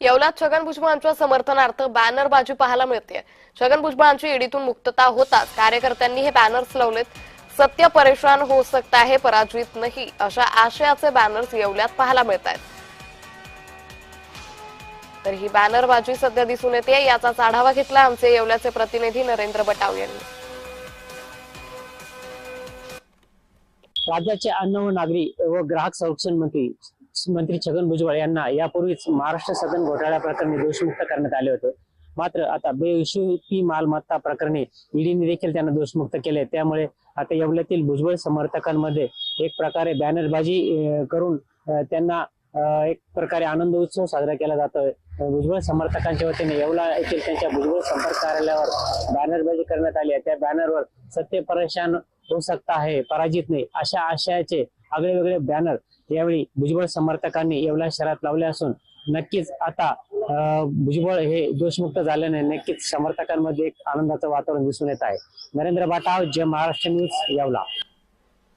येवल्यात छगन भुजबळांच्या समर्थनार्थ बॅनरबाजी पाहायला मिळते। छगन भुजबळांची ईडीतून मुक्तता होताच कार्यकर्त्यांनी हे बॅनर्स लावलेत। सत्य परेशान हो सकता है पराजित नहीं अशा आशयाचे बॅनर्स येवल्यात पाहायला मिळतात। तर ही बॅनरबाजी सध्या दिसून येते। याचाच आढावा घेतला आमचे येवल्याचे प्रतिनिधी नरेंद्र बटाव यांनी। राज्याचे अन्न व नागरी व ग्राहक संरक्षण मंत्री छगन भुजबळ यांना यापूर्वीच महाराष्ट्र सदन घोटाळ्या प्रकरणी दोषमुक्त करण्यात आले होते। मात्र आता बेहिशोबी मालमत्ता प्रकरणी ईडीने देखील त्यांना दोषमुक्त केले। त्यामुळे आता येवल्यातील भुजबळ समर्थकांमध्ये एक प्रकारे बॅनरबाजी करून त्यांना एक प्रकारे आनंद उत्सव साजरा केला जातोय। भुजबळ समर्थकांच्या वतीने येवला येथील त्यांच्या भुजबळ संपर्क कार्यालयावर बॅनरबाजी करण्यात आली आहे। त्या बॅनरवर सत्य परेशान हो सकता है पराजित नाही अशा आशयाचे आगळेवेगळे बॅनर यावेळी भुजबळ समर्थकांनी येवला शहरात लावले असून नक्कीच आता भुजबळ हे दोषमुक्त झाल्याने नक्कीच समर्थकांमध्ये एक आनंदाचं वातावरण दिसून येत आहे। नरेंद्र बाटाव, जय महाराष्ट्र न्यूज, येवला।